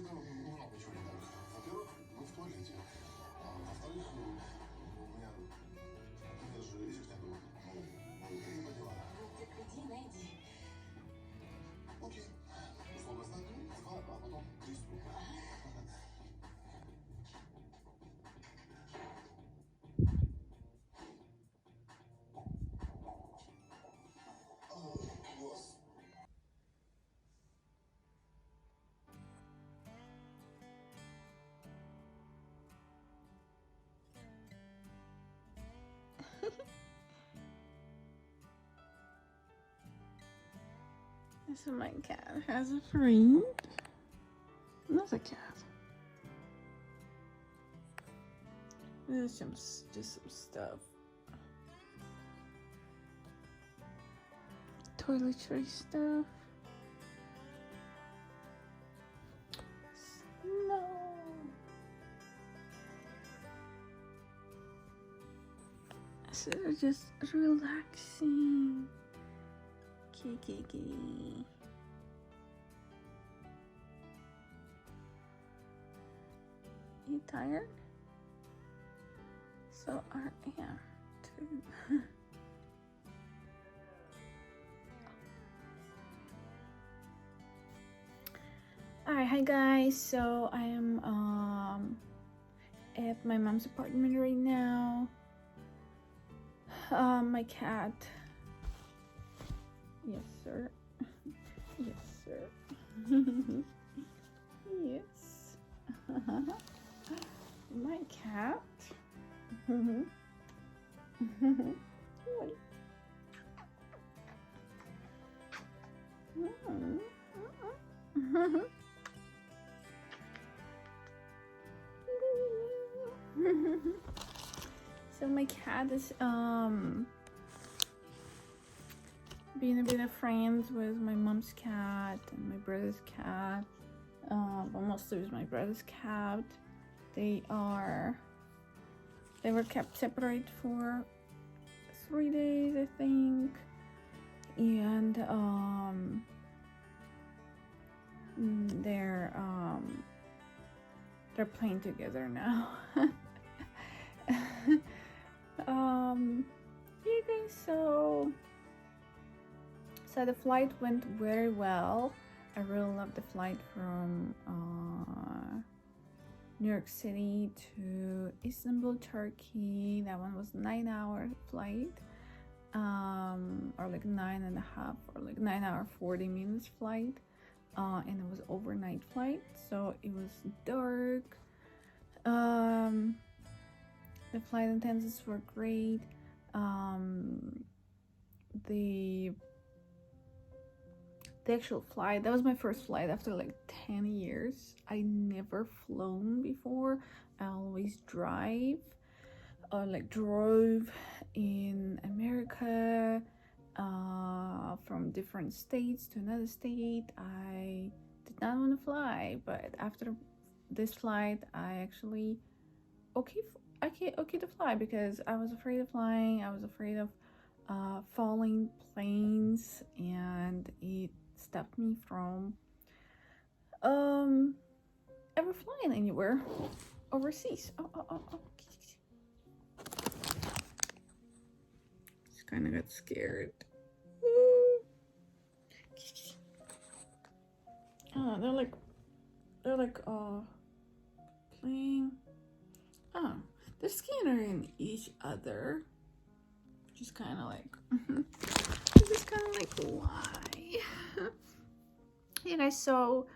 ну, много чего не так. Во-первых, мы в туалете. Во-вторых, у меня же этих нету. Ну, ты не поняла. Так иди, найди. Окей. Условно знак 2, а потом 3 стука. So my cat has a friend. Another cat. There's just some stuff. Toiletry stuff. No. So they're just relaxing. Kiki. You tired? So I am too. Alright, hi guys. So I am at my mom's apartment right now. My cat. Yes, sir. Yes, sir. Yes. My cat. So my cat is being a bit of friends with my mom's cat and my brother's cat. But mostly with my brother's cat. They were kept separate for 3 days, I think, and they're playing together now. Yeah guys, so the flight went very well. I really loved the flight from New York City to Istanbul, Turkey. That one was 9-hour flight, or like 9.5, or like 9-hour 40 minutes flight, and it was overnight flight, so it was dark. The flight attendants were great. The actual flight, that was my first flight after like 10 years. I never flown before. I always drive, or like drove in America, from different states to another state. I did not want to fly, but after this flight, I actually okay to fly, because I was afraid of flying. I was afraid of falling planes, and it stopped me from ever flying anywhere overseas. Just kind of got scared. They're like playing. They're scaring each other, which is kind of like just kind of like, why? Yeah guys, so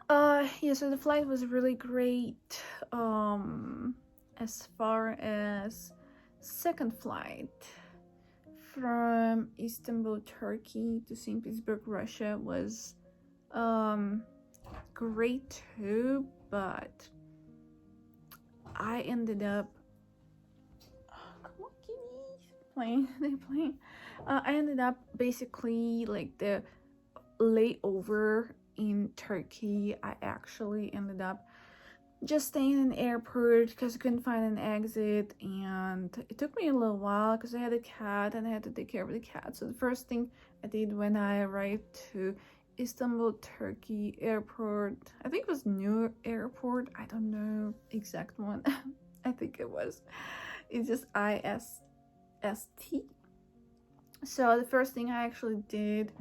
so the flight was really great. As far as second flight from Istanbul, Turkey to St. Petersburg, Russia was great too, but I ended up I ended up basically like the layover in Turkey. I actually ended up just staying in the airport because I couldn't find an exit, and it took me a little while because I had a cat and I had to take care of the cat. So the first thing I did when I arrived to Istanbul, Turkey airport. I think it was New Airport. I don't know exact one. I think it was. It's just ISST. So the first thing I actually did,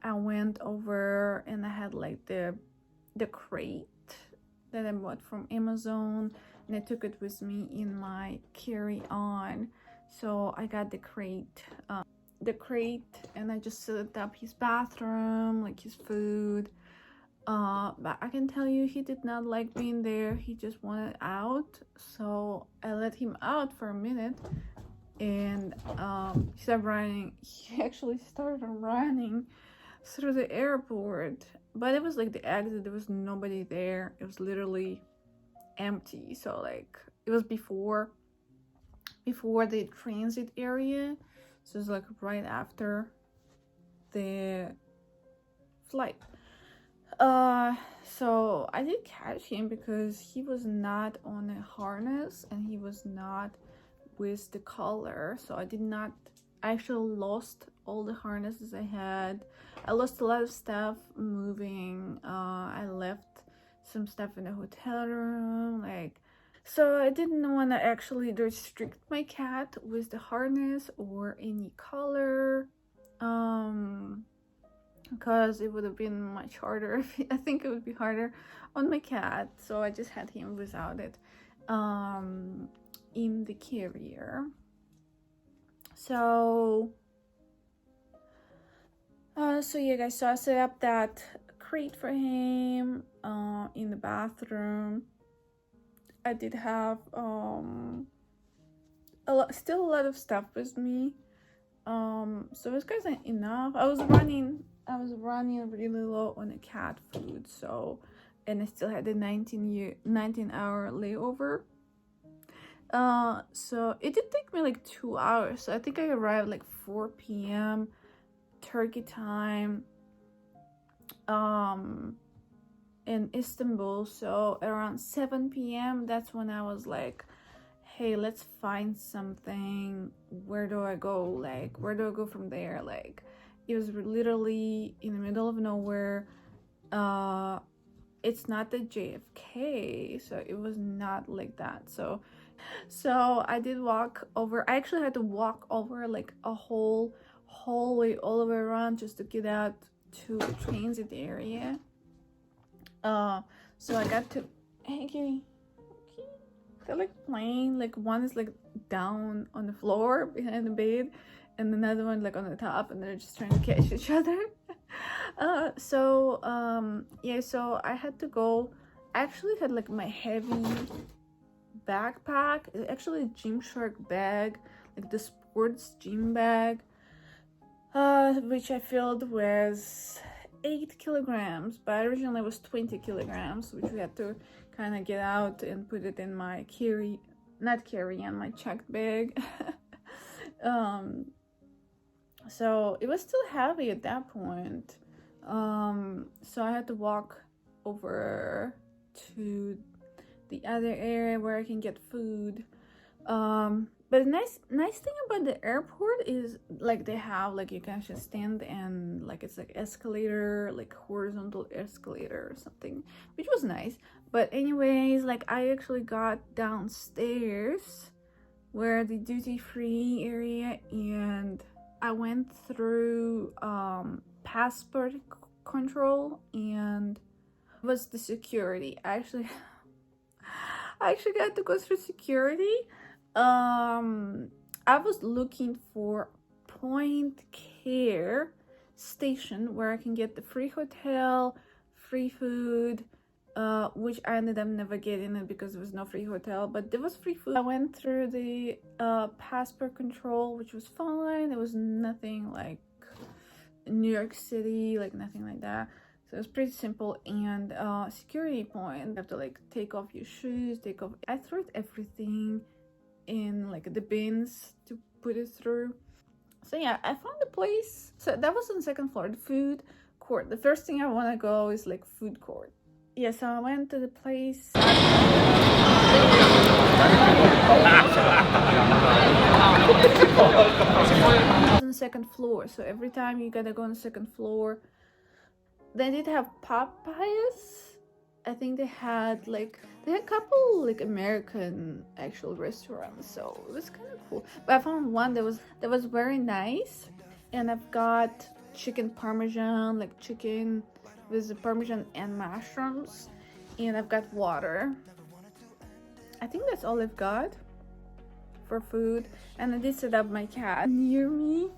I went over and I had like the crate that I bought from Amazon, and I took it with me in my carry-on. So I got the crate, and I just set up his bathroom, like his food. But I can tell you, he did not like being there. He just wanted out, so I let him out for a minute, and he started running. He actually started running through the airport, but it was like the exit. There was nobody there. It was literally empty. So like it was before the transit area, so it's like right after the flight. So I did catch him because he was not on a harness and he was not with the collar, so I actually lost all the harnesses I had. I lost a lot of stuff moving. I left some stuff in the hotel room, like, so I didn't want to actually restrict my cat with the harness or any collar, because it would have been much harder. I think it would be harder on my cat, so I just had him without it in the carrier. So yeah guys, so I set up that crate for him in the bathroom. I did have still a lot of stuff with me, so it was kind of enough. I was running really low on the cat food, so, and I still had the 19-hour layover. So it did take me like 2 hours. So I think I arrived like 4 p.m. Turkey time in Istanbul. So around 7 p.m. that's when I was like, hey, let's find something. Where do I go? Like, where do I go from there? Like, it was literally in the middle of nowhere. It's not the JFK, so it was not like that. So I did walk over. I actually had to walk over like a whole hallway all the way around just to get out to the transit area. So I got to, hey kitty, they're like playing. Like one is like down on the floor behind the bed, and another one like on the top, and they're just trying to catch each other. Yeah, so I had to go. I actually had like my heavy backpack, actually a Gymshark bag, like the sports gym bag, which I filled with 8 kilograms, but originally it was 20 kilograms, which we had to kind of get out and put it in my my checked bag. So it was still heavy at that point. So I had to walk over to the other area where I can get food. But a nice thing about the airport is like they have like you can just stand and like it's like escalator, like horizontal escalator or something, which was nice. But anyways, like I actually got downstairs where the duty-free area, and I went through passport control, and it was the security. I actually got to go through security. I was looking for point care station where I can get the free hotel, free food, which I ended up never getting it because there was no free hotel, but there was free food. I went through the passport control, which was fine. There was nothing like New York City, like nothing like that. So it was pretty simple. And security point, you have to like take off your shoes, I threw everything in like the bins to put it through. So yeah, I found the place. So that was on the second floor, the food court. The first thing I want to go is like food court. Yeah, so I went to the place. On the second floor, so every time you gotta go on the second floor They did have papayas. I think they had a couple like American actual restaurants, so it was kind of cool. But I found one that was very nice, and I've got chicken parmesan, like chicken with the parmesan and mushrooms, and I've got water. I think that's all I've got for food. And I did set up my cat near me,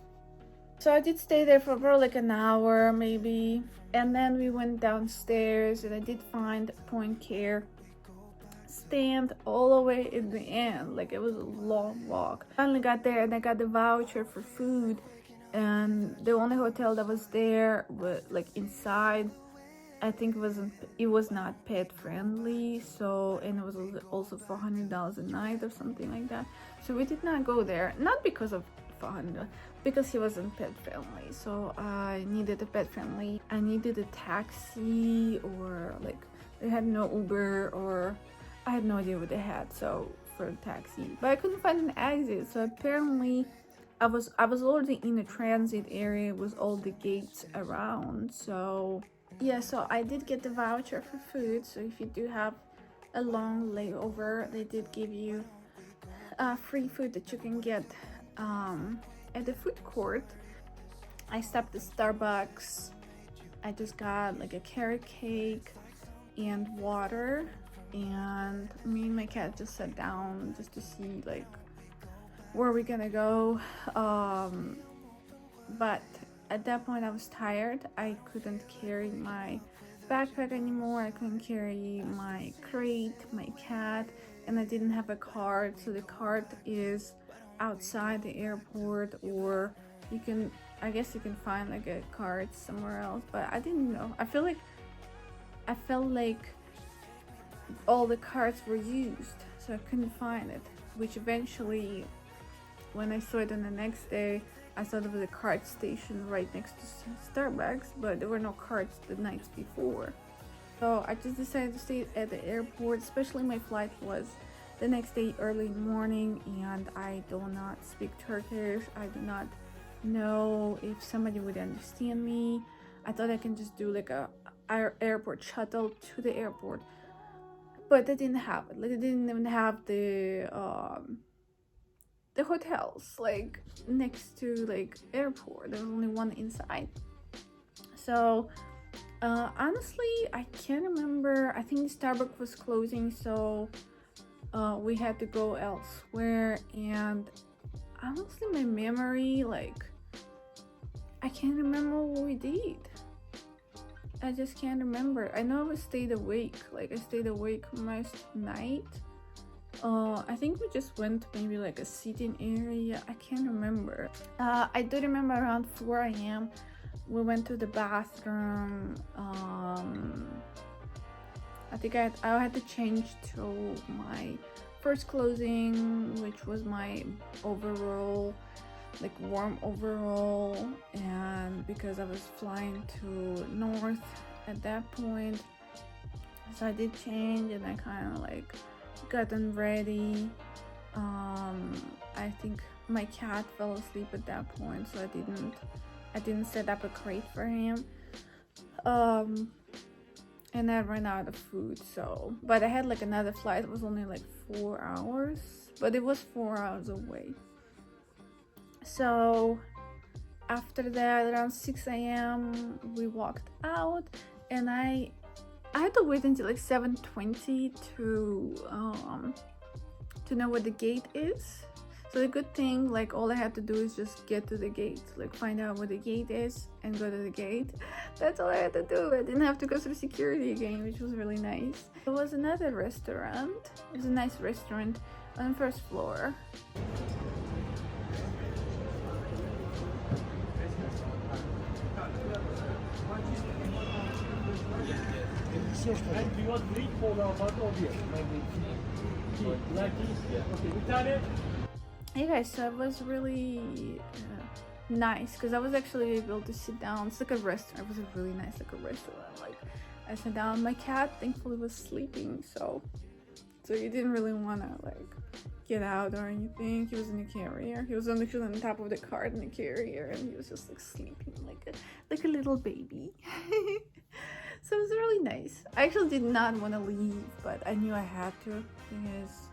so I did stay there for about like an hour maybe, and then we went downstairs and I did find a point care stand all the way in the end. Like, it was a long walk. Finally got there and I got the voucher for food, and the only hotel that was there was like inside, I think it was not pet friendly, so, and it was also $400 a night or something like that. So we did not go there, not because of 400, because he wasn't pet friendly. So I needed a pet friendly. I needed a taxi, or like they had no Uber, or I had no idea what they had, so for a taxi. But I couldn't find an exit, so apparently I was already in a transit area with all the gates around. So yeah, so I did get the voucher for food. So if you do have a long layover, they did give you free food that you can get at the food court. I stopped at Starbucks. I just got like a carrot cake and water, and me and my cat just sat down just to see like where we're gonna go. But at that point I was tired. I couldn't carry my backpack anymore. I couldn't carry my crate, my cat, and I didn't have a cart. So the cart is outside the airport, or I guess you can find like a cart somewhere else, but I didn't know. I felt like all the carts were used, so I couldn't find it, which eventually, when I saw it on the next day, I saw there was a cart station right next to Starbucks, but there were no carts the nights before. So I just decided to stay at the airport, especially my flight was the next day early morning, and I do not speak Turkish. I do not know if somebody would understand me. I thought I can just do like a airport shuttle to the airport, but they didn't have it. Like, they didn't even have the hotels like next to like airport. There was only one inside. So honestly, I can't remember. I think Starbucks was closing, so we had to go elsewhere. And honestly, my memory, like, I can't remember what we did. I just can't remember. I know I stayed awake. Like, I stayed awake most night. I think we just went maybe like a seating area. I can't remember. I do remember around 4 a.m. we went to the bathroom. I think I had to change to my first clothing, which was my overall, like warm overall, and because I was flying to north at that point, so I did change and I kind of like gotten ready. I think my cat fell asleep at that point, so I didn't set up a crate for him, and I ran out of food. So, but I had like another flight. It was only like 4 hours, but it was 4 hours away. So after that, around 6 a.m. we walked out, and I had to wait until like 7:20 to know where the gate is. So the good thing, like, all I had to do is just get to the gate, like find out where the gate is and go to the gate. That's all I had to do. I didn't have to go through security again, which was really nice. There was another restaurant. It was a nice restaurant on the first floor. Do you want meat for or beer? Like this? Okay, Hey guys, so it was really nice because I was actually able to sit down. It's like a restaurant. It was a really nice like a restaurant. Like, I sat down. My cat thankfully was sleeping, so he didn't really want to like get out or anything. He was in the carrier. He was actually on top of the cart in the carrier, and he was just like sleeping like a little baby. So it was really nice. I actually did not want to leave, but I knew I had to because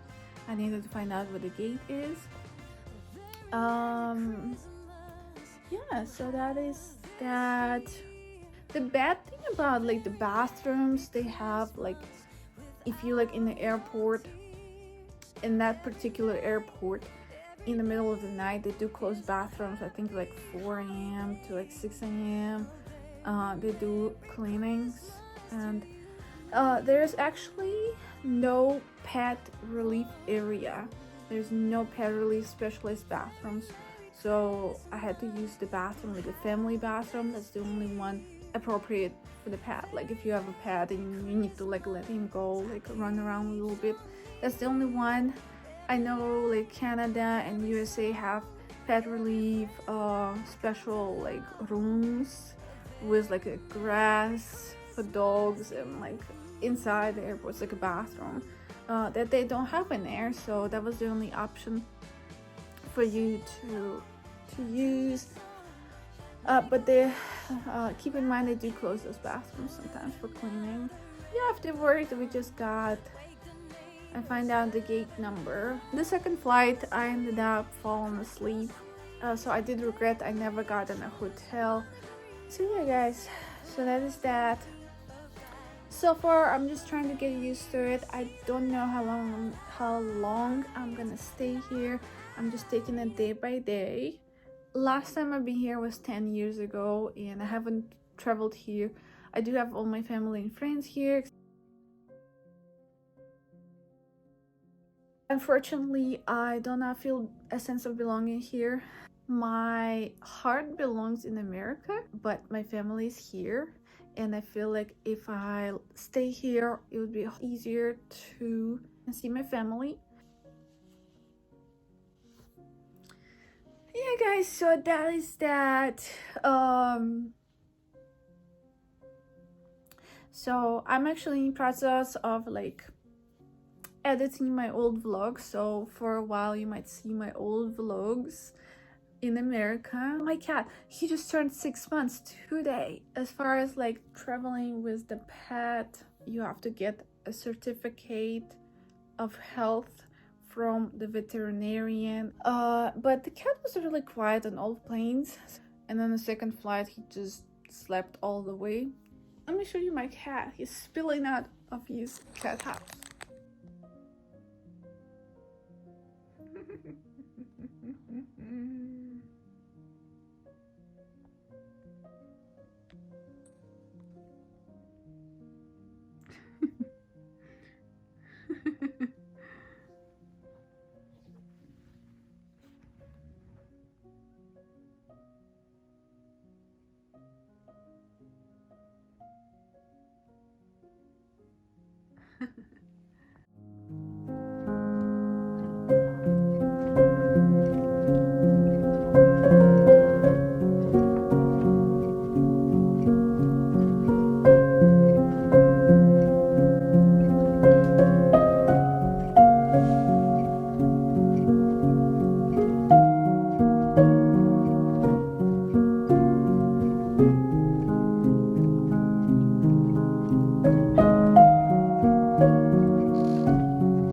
I needed to find out where the gate is. Yeah, so that is that. The bad thing about like the bathrooms, they have like, if you like in the airport, in that particular airport, in the middle of the night, they do close bathrooms. I think like 4 a.m. to like 6 a.m. They do cleanings, and there's actually no pet relief area. There's no pet relief specialist bathrooms, so I had to use the bathroom, like the family bathroom. That's the only one appropriate for the pet. Like if you have a pet and you need to like let him go, like run around a little bit, that's the only one. I know like Canada and USA have pet relief special like rooms with like a grass for dogs, and like inside the airport's like a bathroom that they don't have in there. So that was the only option for you to use. But they keep in mind they do close those bathrooms sometimes for cleaning. Yeah, afterwards we just got, I find out the gate number. The second flight I ended up falling asleep, so I did regret I never got in a hotel. So yeah guys, so that is that. So far I'm just trying to get used to it. I don't know how long I'm gonna stay here. I'm just taking it day by day. Last time I've been here was 10 years ago, and I haven't traveled here. I do have all my family and friends here. Unfortunately, I do not feel a sense of belonging here. My heart belongs in America, but my family is here, and I feel like if I stay here, it would be easier to see my family. Yeah guys, so that is that. So I'm actually in the process of like editing my old vlogs, so for a while you might see my old vlogs in America. My cat, he just turned 6 months today. As far as like traveling with the pet, you have to get a certificate of health from the veterinarian. But the cat was really quiet on all planes, and on the second flight he just slept all the way. Let me show you my cat. He's spilling out of his cat house.